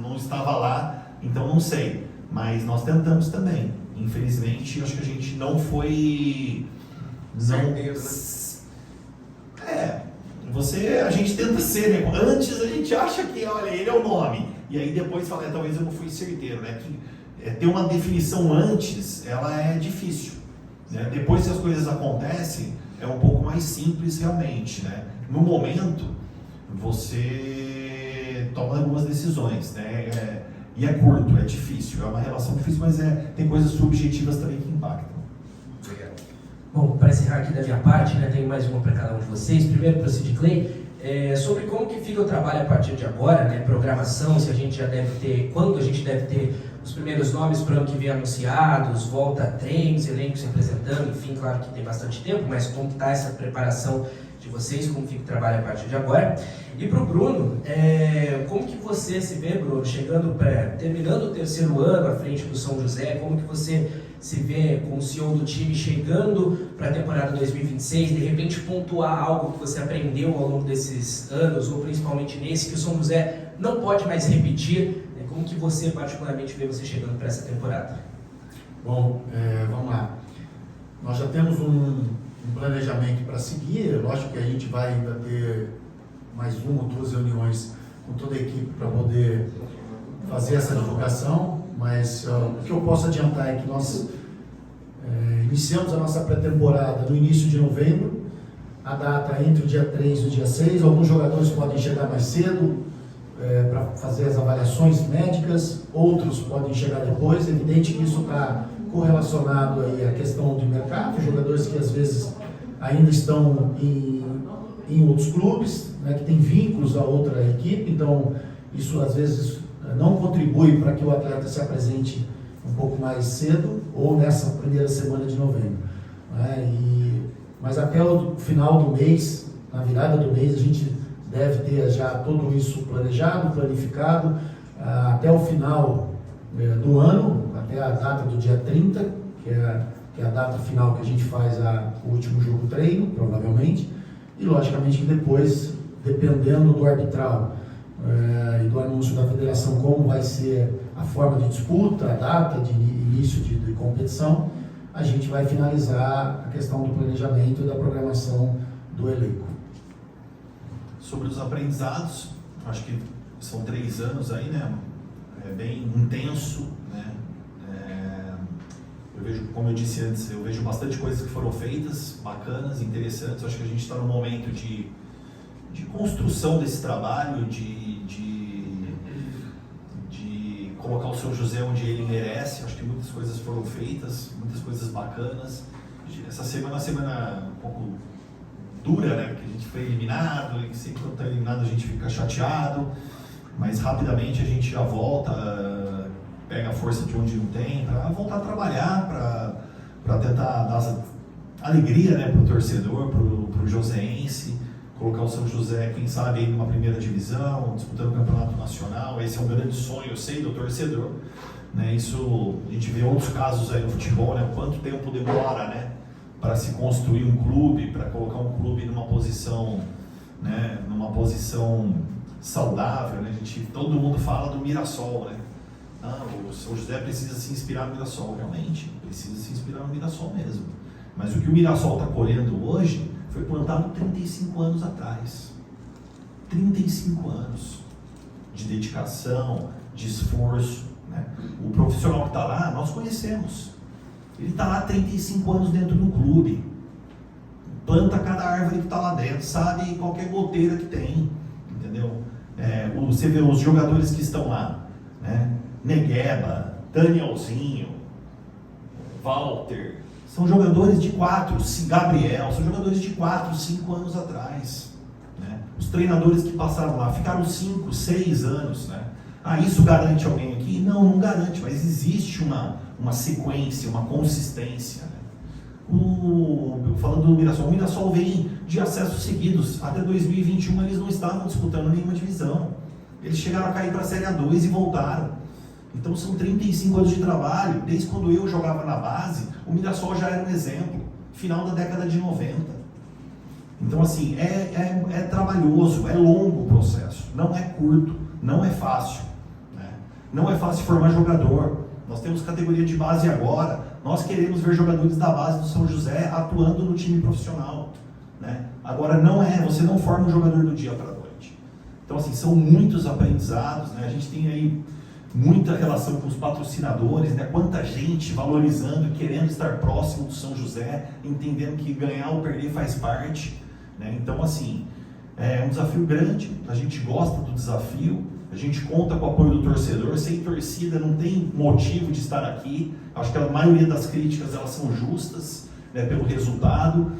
[SPEAKER 2] Não estava lá, então não sei, mas nós tentamos também. Infelizmente, acho que a gente não foi...
[SPEAKER 3] Certeiro,
[SPEAKER 2] né? A gente tenta ser, né? Antes a gente acha que, olha, ele é o nome, e aí depois fala, talvez eu não fui certeiro, né? Que ter uma definição antes, ela é difícil, né? Depois que as coisas acontecem, é um pouco mais simples realmente, né? No momento, você toma algumas decisões, né? E é curto, é difícil, é uma relação difícil, mas tem coisas subjetivas também que impactam.
[SPEAKER 5] Bom, para encerrar aqui da minha parte, né, tenho mais uma para cada um de vocês. Primeiro para o Sid Clay, sobre como que fica o trabalho a partir de agora, né, programação, se a gente já deve ter, quando a gente deve ter os primeiros nomes para o ano que vem anunciados, volta a treinos, elencos se apresentando, enfim, claro que tem bastante tempo, mas como está essa preparação de vocês, como fica o trabalho a partir de agora. E para o Bruno, como que você se vê, Bruno, terminando o 3º ano à frente do São José, como que você se vê como CEO do time chegando para a temporada 2026, de repente pontuar algo que você aprendeu ao longo desses anos, ou principalmente nesse, que o São José não pode mais repetir, né? Como que você particularmente vê você chegando para essa temporada?
[SPEAKER 4] Bom, vamos lá. Nós já temos um planejamento para seguir, lógico que a gente vai ainda ter mais 1 ou 2 reuniões com toda a equipe para poder fazer essa divulgação, mas o que eu posso adiantar é que nós iniciamos a nossa pré-temporada no início de novembro, a data entre o dia 3 e o dia 6, alguns jogadores podem chegar mais cedo para fazer as avaliações médicas, outros podem chegar depois. É evidente que isso está correlacionado aí à questão de mercado, jogadores que às vezes ainda estão em outros clubes, né, que têm vínculos a outra equipe, então isso às vezes não contribui para que o atleta se apresente um pouco mais cedo ou nessa primeira semana de novembro, né? Mas até o final do mês na virada do mês, a gente deve ter já tudo isso planejado, planificado, até o final do ano, até a data do dia 30, que é a data final que a gente faz o último jogo treino, provavelmente, e logicamente que depois, dependendo do arbitral e do anúncio da federação, como vai ser a forma de disputa, a data de início de competição, a gente vai finalizar a questão do planejamento e da programação do elenco.
[SPEAKER 2] Sobre os aprendizados, acho que são 3 anos aí, né? É bem intenso, né? Eu vejo, como eu disse antes, eu vejo bastante coisas que foram feitas, bacanas, interessantes. Acho que a gente está num momento de construção desse trabalho, de colocar o São José onde ele merece. Acho que muitas coisas foram feitas, muitas coisas bacanas. Essa semana é uma semana um pouco dura, né? Porque a gente foi eliminado, e sempre quando está eliminado a gente fica chateado, mas rapidamente a gente já volta, pega a força de onde não tem, para voltar a trabalhar, para tentar dar alegria, né, para o torcedor, para o joseense, colocar o São José, quem sabe, aí numa primeira divisão, disputando o campeonato nacional. Esse é um grande sonho, eu sei, do torcedor, né? Isso, a gente vê outros casos aí no futebol, né? Quanto tempo demora, né, para se construir um clube, para colocar um clube numa posição, né, saudável, né? Todo mundo fala do Mirassol, né? O São José precisa se inspirar no Mirassol, realmente, precisa se inspirar no Mirassol mesmo. Mas o que o Mirassol está colhendo hoje foi plantado 35 anos atrás. 35 anos de dedicação, de esforço, né? O profissional que está lá, nós conhecemos. Ele está lá 35 anos dentro do clube. Planta cada árvore que está lá dentro, sabe qualquer goteira que tem, entendeu? Você vê os jogadores que estão lá, né? Negueba, Danielzinho, Walter, são jogadores de 4, Gabriel, são jogadores de 4, 5 anos atrás, né? Os treinadores que passaram lá ficaram 5, 6 anos, né? Isso garante alguém aqui? Não garante, mas existe uma sequência, uma consistência, né? Falando do Mirassol, o Mirassol vem de acessos seguidos. Até 2021 eles não estavam disputando nenhuma divisão. Eles chegaram a cair para a Série A2 e voltaram. Então são 35 anos de trabalho. Desde quando eu jogava na base, o Mirassol já era um exemplo. Final da década de 90. Então assim, é trabalhoso, é longo o processo. Não é curto, não é fácil, né? Não é fácil formar jogador. Nós temos categoria de base agora. Nós queremos ver jogadores da base do São José atuando no time profissional, né? Agora você não forma um jogador do dia para a noite. Então assim, são muitos aprendizados, né? A gente tem aí muita relação com os patrocinadores, né? Quanta gente valorizando e querendo estar próximo do São José, entendendo que ganhar ou perder faz parte, né? Então assim, é um desafio grande, a gente gosta do desafio, a gente conta com o apoio do torcedor. Sem torcida não tem motivo de estar aqui. Acho que a maioria das críticas elas são justas, né, pelo resultado,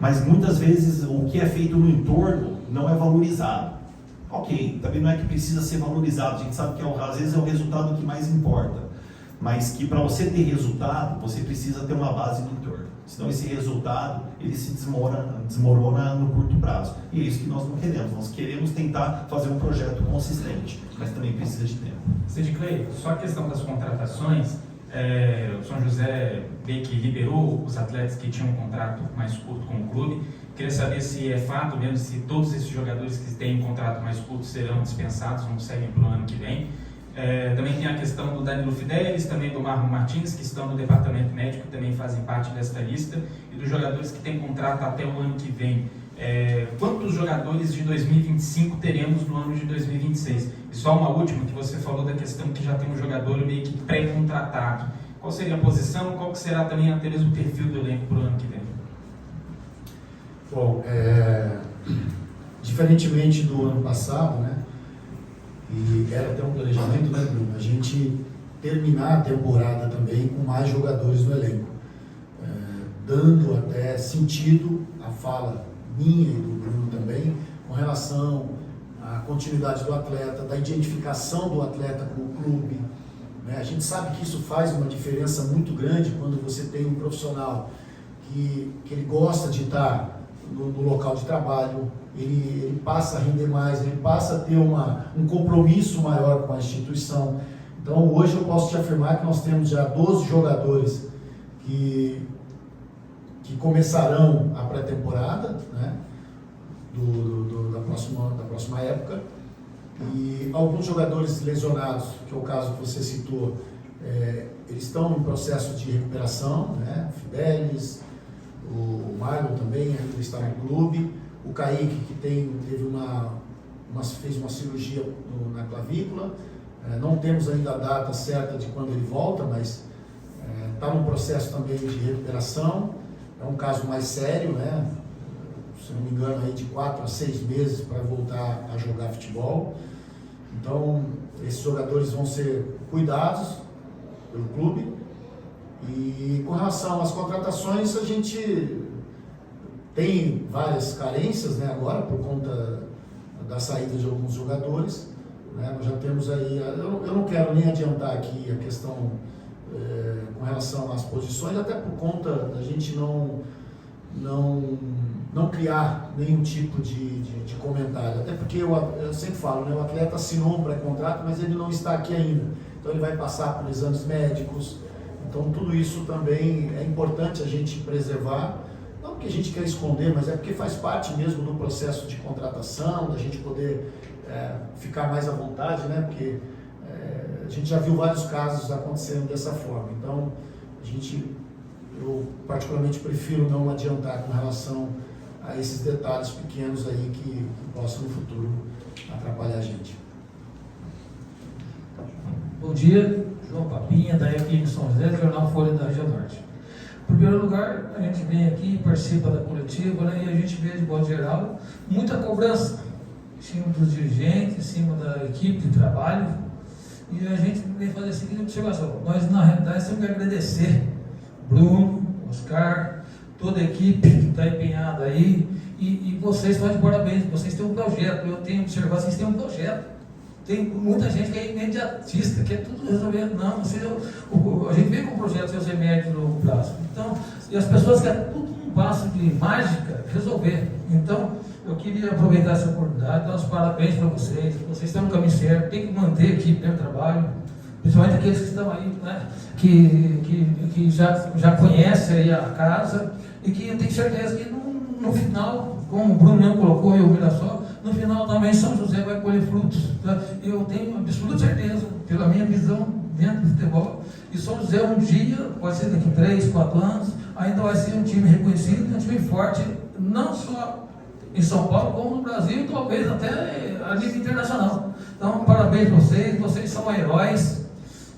[SPEAKER 2] mas muitas vezes o que é feito no entorno não é valorizado. Ok, também não é que precisa ser valorizado, a gente sabe que às vezes é o resultado que mais importa, mas que para você ter resultado, você precisa ter uma base no entorno, senão esse resultado ele se desmorona no curto prazo, e é isso que nós não queremos. Nós queremos tentar fazer um projeto consistente, mas também precisa de tempo.
[SPEAKER 1] Sid Clay, só a questão das contratações, o São José bem que liberou os atletas que tinham um contrato mais curto com o clube. Queria saber se é fato mesmo, se todos esses jogadores que têm um contrato mais curto serão dispensados, não seguem para o ano que vem. Também tem a questão do Danilo Fidelis, também do Marlon Martins, que estão no departamento médico, também fazem parte desta lista, e dos jogadores que têm contrato até o ano que vem. Quantos jogadores de 2025 teremos no ano de 2026? E só uma última, que você falou da questão que já tem um jogador meio que pré-contratado. Qual seria a posição? Qual que será também até mesmo o perfil do elenco para o ano que vem?
[SPEAKER 4] Bom, diferentemente do ano passado, né, e era até um planejamento, né, Bruno, a gente terminar a temporada também com mais jogadores no elenco, dando até sentido à fala minha e do Bruno também, com relação à continuidade do atleta, da identificação do atleta com o clube, né? A gente sabe que isso faz uma diferença muito grande quando você tem um profissional que ele gosta de estar no local de trabalho, ele passa a render mais, ele passa a ter um compromisso maior com a instituição. Então, hoje eu posso te afirmar que nós temos já 12 jogadores que começarão a pré-temporada, né, da próxima época, e alguns jogadores lesionados, que é o caso que você citou, eles estão em processo de recuperação, né, o Fidelis, o Marlon também ainda está no clube, o Kaique, que fez uma cirurgia na clavícula. Não temos ainda a data certa de quando ele volta, mas está num processo também de recuperação. É um caso mais sério, né? Se não me engano, aí de 4 a 6 meses para voltar a jogar futebol. Então, esses jogadores vão ser cuidados pelo clube. E com relação às contratações, a gente tem várias carências, né, agora, por conta da saída de alguns jogadores. Né? Nós já temos aí, eu não quero nem adiantar aqui a questão com relação às posições, até por conta da gente não criar nenhum tipo de comentário. Até porque eu sempre falo, né, o atleta assinou um pré-contrato, mas ele não está aqui ainda. Então ele vai passar por exames médicos. Então tudo isso também é importante a gente preservar. Não porque a gente quer esconder, mas é porque faz parte mesmo do processo de contratação, da gente poder ficar mais à vontade, né? Porque a gente já viu vários casos acontecendo dessa forma. Então, eu particularmente prefiro não adiantar com relação a esses detalhes pequenos aí que possam no futuro atrapalhar a gente.
[SPEAKER 7] Bom dia, João Papinha, da equipe de São José, do Jornal Folha da Região Norte. Em primeiro lugar, a gente vem aqui, participa da coletiva, né, e a gente vê, de modo geral, muita cobrança em cima dos dirigentes, em cima da equipe de trabalho, e a gente vem fazer a seguinte observação: nós, na realidade, temos que agradecer Bruno, Oscar, toda a equipe que está empenhada aí, e vocês estão de parabéns, vocês têm um projeto. Eu tenho observado, vocês têm um projeto. Tem muita gente que é imediatista, quer tudo resolver. Não, a gente vem com o projeto Seus Remédios no longo prazo. Então, e as pessoas querem tudo um passo de mágica resolver. Então, eu queria aproveitar essa oportunidade, dar os parabéns para vocês. Vocês estão no caminho certo, tem que manter a equipe no trabalho, principalmente aqueles que estão aí, né, que já conhecem aí a casa, e que eu tenho certeza que no final, como o Bruno mesmo colocou e o Mirassol, no final também São José vai colher frutos. Tá? Eu tenho absoluta certeza, pela minha visão dentro do futebol, que São José um dia, pode ser daqui 3, 4 anos, ainda vai ser um time reconhecido, um time forte, não só em São Paulo, como no Brasil, talvez até a nível internacional. Então, parabéns a vocês são heróis,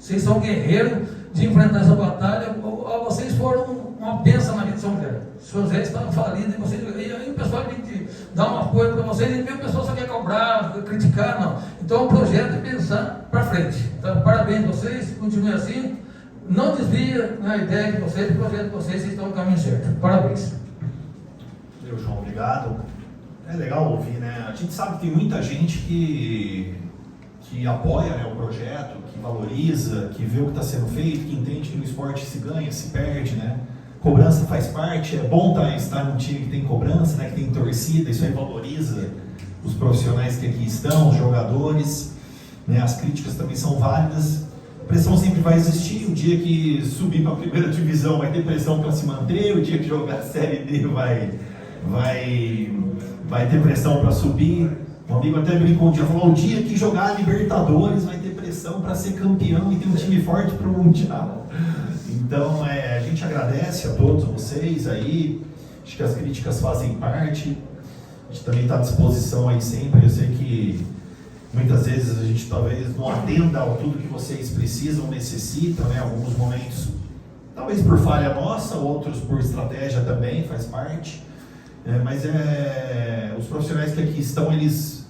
[SPEAKER 7] vocês são guerreiros de enfrentar essa batalha. Vocês foram uma bênção na vida de São José. São José está falido, e aí o pessoal tem que dar um apoio para vocês, e o pessoal só quer cobrar, criticar, não. Então o projeto é pensar para frente. Então, parabéns a vocês, continuem assim, não desvia a ideia de vocês, o projeto de vocês estão no caminho certo. Parabéns.
[SPEAKER 2] Meu João, obrigado. É legal ouvir, né? A gente sabe que tem muita gente que apoia, né, o projeto, que valoriza, que vê o que está sendo feito, que entende que no esporte se ganha, se perde, né? Cobrança faz parte, é bom estar num time que tem cobrança, né, que tem torcida, isso aí valoriza os profissionais que aqui estão, os jogadores, né? As críticas também são válidas, a pressão sempre vai existir, o dia que subir para a primeira divisão vai ter pressão para se manter, o dia que jogar a Série D vai ter pressão para subir. Um amigo até brincou um dia, falou: o dia que jogar a Libertadores vai ter pressão para ser campeão e ter um time forte para o Mundial. Então, a gente agradece a todos vocês aí, acho que as críticas fazem parte, a gente também está à disposição aí sempre. Eu sei que muitas vezes a gente talvez não atenda a tudo que vocês precisam, necessitam, né? Alguns momentos, talvez por falha nossa, outros por estratégia também, faz parte. Mas os profissionais que aqui estão, eles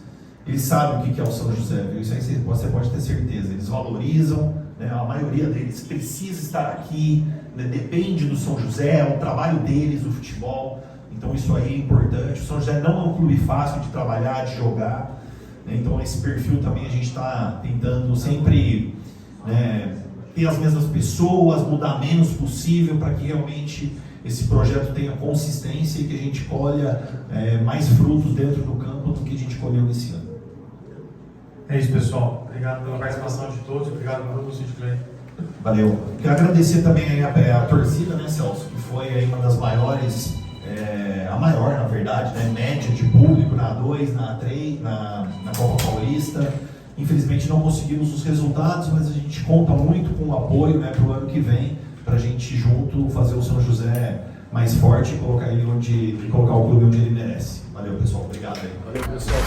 [SPEAKER 2] sabem o que é o São José, viu? Isso aí você pode ter certeza, eles valorizam, né? A maioria deles precisa estar aqui, né? Depende do São José, é o trabalho deles, o futebol, então isso aí é importante. O São José não é um clube fácil de trabalhar, de jogar, né? Então esse perfil também a gente está tentando sempre, né, ter as mesmas pessoas, mudar menos possível para que realmente esse projeto tenha consistência e que a gente colha mais frutos dentro do campo do que a gente colheu esse ano.
[SPEAKER 8] É isso, pessoal. Obrigado pela participação de todos. Obrigado, Bruno, Cid Clay.
[SPEAKER 2] Valeu. Quero agradecer também aí a torcida, né, Celso, que foi aí uma das maiores, a maior, na verdade, né, média de público na A2, na A3, na Copa Paulista. Infelizmente não conseguimos os resultados, mas a gente conta muito com o apoio, né, para o ano que vem, para a gente junto fazer o São José mais forte e colocar o clube onde ele merece. Valeu, pessoal. Obrigado aí.
[SPEAKER 4] Valeu, pessoal.